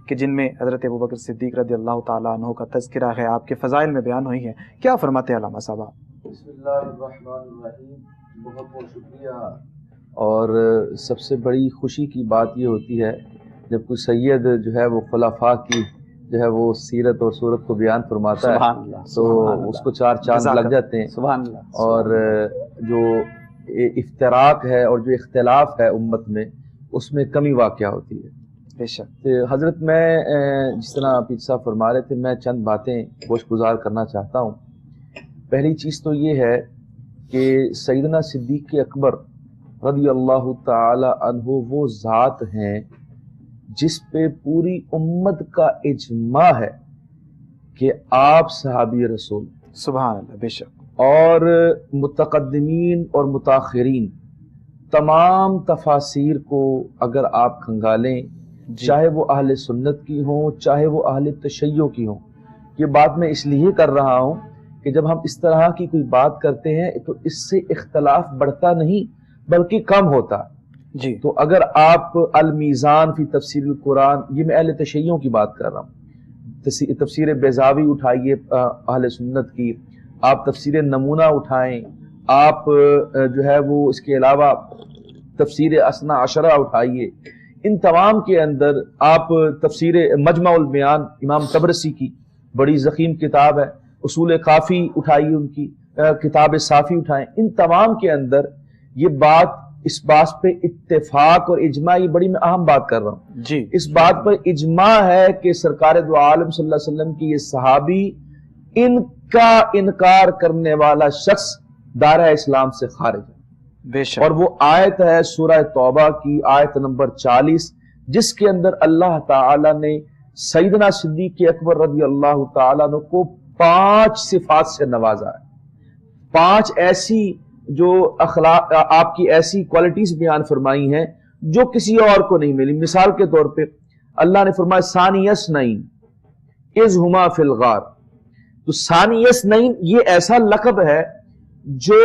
کہ جن میں حضرت ابوبکر صدیق رضی اللہ تعالیٰ عنہ کا تذکرہ ہے، آپ کے فضائل میں بیان ہوئی ہیں، کیا فرماتے ہیں علامہ صاحب؟ بسم اللہ الرحمن الرحیم، بہت بہت شکریہ۔ اور سب سے بڑی خوشی کی بات یہ ہوتی ہے جب کوئی سید جو ہے وہ خلفاء کی جو ہے وہ سیرت اور صورت کو بیان فرماتا ہے تو اس کو چار چاند لگ جاتے ہیں۔ سبحان اللہ۔ اور جو افتراق ہے اور جو اختلاف ہے امت میں، اس میں کمی واقع ہوتی ہے۔ بے شک حضرت، میں جس طرح پیر صاحب فرما رہے تھے، میں چند باتیں گوش گزار کرنا چاہتا ہوں۔ پہلی چیز تو یہ ہے کہ سیدنا صدیق اکبر رضی اللہ تعالی عنہ وہ ذات ہیں جس پہ پوری امت کا اجماع ہے کہ آپ صحابی رسول، سبحان اللہ، بے شک۔ اور متقدمین اور متاخرین تمام تفاسیر کو اگر آپ کھنگالیں، چاہے وہ اہل سنت کی ہوں چاہے وہ اہل تشیع کی ہوں، یہ بات میں اس لیے کر رہا ہوں کہ جب ہم اس طرح کی کوئی بات کرتے ہیں تو اس سے اختلاف بڑھتا نہیں بلکہ کم ہوتا جی۔ تو اگر آپ المیزان فی تفسیر القرآن، یہ میں اہل تشیعوں کی بات کر رہا ہوں، تفسیر بیضاوی اٹھائیے اہل سنت کی، آپ تفسیر نمونہ اٹھائیں، آپ جو ہے وہ اس کے علاوہ تفسیر اثنا عشرہ اٹھائیے، ان تمام کے اندر آپ تفسیر مجمع البیان امام طبرسی کی بڑی ضخیم کتاب ہے، اصول کافی اٹھائیے، ان کی کتاب صافی اٹھائیں، ان تمام کے اندر یہ بات، اس بات پہ اتفاق اور اجماع، یہ بڑی میں اہم بات کر رہا ہوں جی، اس بات پر اجماع ہے کہ سرکار دو عالم صلی اللہ علیہ وسلم کی یہ صحابی، ان کا انکار کرنے والا شخص دائرہ اسلام سے خارج ہے۔ بے شک۔ اور وہ آیت ہے سورہ توبہ کی آیت نمبر 40، جس کے اندر اللہ تعالی نے سیدنا صدیق اکبر رضی اللہ تعالیٰ عنہ کو 5 صفات سے نوازا ہے، 5 ایسی جو اخلاق، آپ کی ایسی کوالٹیز بیان فرمائی ہیں جو کسی اور کو نہیں ملی۔ مثال کے طور پہ اللہ نے فرمایا ثانی اثنین اذ ہما فی الغار، تو ثانی اثنین یہ ایسا لقب ہے جو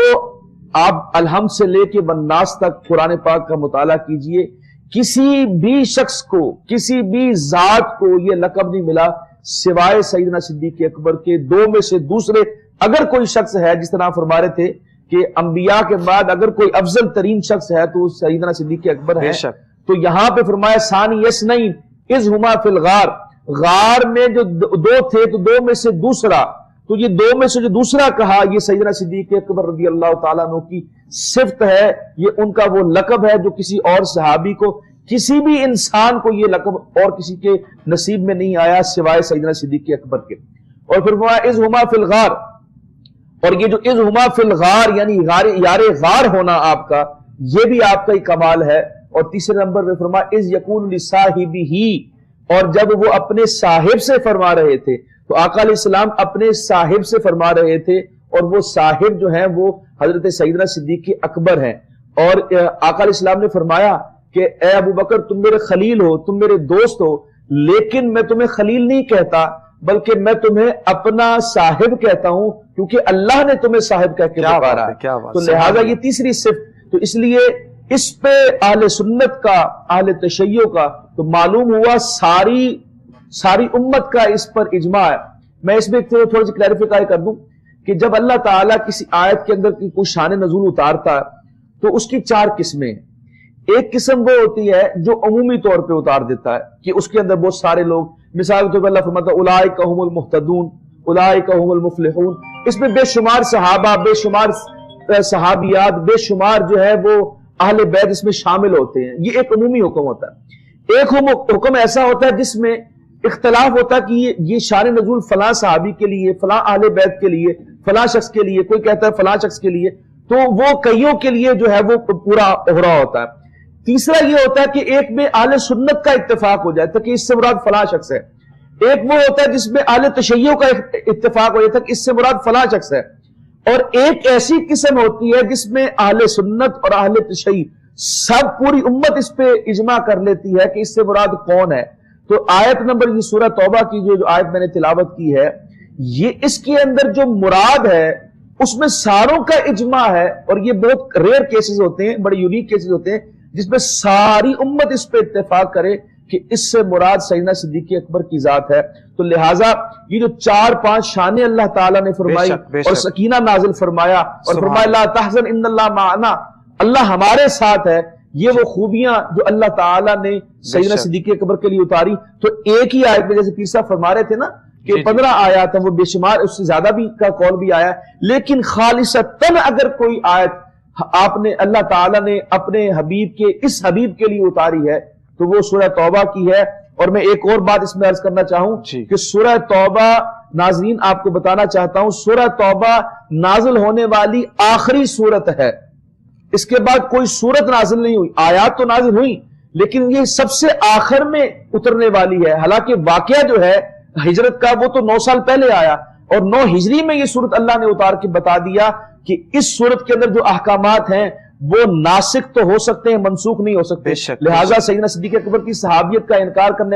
آپ الحمد سے لے کے والناس تک قرآن پاک کا مطالعہ کیجئے، کسی بھی شخص کو، کسی بھی ذات کو یہ لقب نہیں ملا سوائے سیدنا صدیق اکبر کے۔ 2 میں سے دوسرے اگر کوئی شخص ہے، جس طرح فرما رہے تھے کہ انبیاء کے بعد اگر کوئی افضل ترین شخص ہے تو سیدنا صدیق اکبر ہے، تو یہاں پہ فرمایا ثانی اثنین اذ ہما فی الغار، غار میں جو 2 تھے تو 2 میں سے دوسرا، تو یہ 2 میں سے جو دوسرا کہا یہ سیدنا صدیق اکبر رضی اللہ تعالیٰ عنہ کی صفت ہے، یہ ان کا وہ لقب ہے جو کسی اور صحابی کو، کسی بھی انسان کو یہ لقب اور کسی کے نصیب میں نہیں آیا سوائے سیدنا صدیق اکبر کے۔ اور پھر فرمایا اذ ہما فی الغار، اور یہ جو اذ ہما فی الغار یعنی یار غار ہونا آپ کا، یہ بھی آپ کا ہی کمال ہے۔ اور تیسرے نمبر پہ فرمایا اذ یقول لصاحبہ، اور جب وہ اپنے صاحب سے فرما رہے تھے، تو آقا علیہ السلام اپنے صاحب سے فرما رہے تھے، اور وہ صاحب جو ہیں وہ حضرت سیدنا صدیق اکبر ہیں۔ اور آقا علیہ السلام نے فرمایا کہ اے ابو بکر، تم میرے خلیل ہو، تم میرے دوست ہو، لیکن میں تمہیں خلیل نہیں کہتا بلکہ میں تمہیں اپنا صاحب کہتا ہوں، کیونکہ اللہ نے تمہیں صاحب کہہ کے پکارا ہے۔ تو لہذا یہ تیسری صفت، تو اس لیے اس پہ اہل سنت کا، اہل تشیع کا تو معلوم ہوا ساری امت کا اس پر اجماع ہے۔ میں اس میں تھوڑی سی کلیریفائی کر دوں کہ جب اللہ تعالیٰ کسی آیت کے اندر کوئی شان نزول اتارتا ہے تو اس کی 4 قسمیں ہیں۔ ایک قسم وہ ہوتی ہے جو عمومی طور پہ اتار دیتا ہے کہ اس کے اندر بہت سارے لوگ، مثال کے طور پر اللہ فرماتا ہے اولئک هم المہتدون اولئک هم المفلحون، اس میں بے شمار صحابہ، بے شمار صحابیات، بے شمار جو ہے وہ اہل بیت اس میں شامل ہوتے ہیں۔ یہ ایک عمومی حکم ہوتا ہے۔ ایک حکم ایسا ہوتا ہے جس میں اختلاف ہوتا ہے کہ یہ شان نزول فلاں صحابی کے لیے، فلاں اہل بیت کے لیے، فلاں شخص کے لیے، کوئی کہتا ہے فلاں شخص کے لیے، تو وہ کئیوں کے لیے جو ہے وہ پورا اوہرا ہوتا ہے۔ تیسرا یہ ہوتا ہے کہ ایک میں اہل سنت کا اتفاق ہو جاتا ہے کہ اس سے مراد فلاں شخص ہے، ایک وہ ہوتا ہے جس میں اہل تشیع کا اتفاق ہو جاتا ہے کہ اس سے مراد فلاں شخص ہے، اور ایک ایسی قسم ہوتی ہے جس میں اہل سنت اور اہل تشیع سب پوری امت اس پہ اجماع کر لیتی ہے کہ اس سے مراد کون ہے۔ تو آیت نمبر یہ سورہ توبہ کی جو آیت میں نے تلاوت کی ہے، یہ اس کے اندر جو مراد ہے اس میں ساروں کا اجماع ہے، اور یہ بہت ریئر کیسز ہوتے ہیں، بڑے یونیک کیسز ہوتے ہیں جس میں ساری امت اس پہ اتفاق کرے کہ اس سے مراد سیدنا صدیق اکبر کی ذات ہے. تو لہٰذا یہ جو 4-5 شانیں اللہ تعالیٰ نے فرمائی اور سکینہ نازل فرمایا اور فرمایا لا تحزن ان اللہ معنا، اللہ ہمارے ساتھ ہے، یہ وہ خوبیاں جو اللہ تعالیٰ نے سیدنا صدیق اکبر کے لیے اتاری. تو ایک ہی آیت میں جیسے پیر صاحب فرما رہے تھے نا کہ 15 آیات ہیں، وہ بے شمار، اس سے زیادہ بھی کا قول بھی آیا ہے، لیکن خالصتاً اگر کوئی آیت آپ نے اللہ تعالیٰ نے اپنے حبیب کے اس حبیب کے لیے اتاری ہے تو وہ سورہ توبہ کی ہے. اور میں ایک اور بات اس میں عرض کرنا چاہوں کہ سورہ توبہ، ناظرین آپ کو بتانا چاہتا ہوں، سورہ توبہ نازل ہونے والی آخری سورت ہے. اس کے بعد کوئی سورت نازل نہیں ہوئی. آیات تو نازل ہوئی لیکن یہ سب سے آخر میں اترنے والی ہے. حالانکہ واقعہ جو ہے ہجرت کا وہ تو 9 سال پہلے آیا اور 9 ہجری میں یہ سورت اللہ نے اتار کے بتا دیا کہ اس سورت کے اندر جو احکامات ہیں وہ ناسخ تو ہو سکتے ہیں، منسوخ نہیں ہو سکتے. لہٰذا سیدنا صدیق اکبر کی صحابیت کا انکار کرنے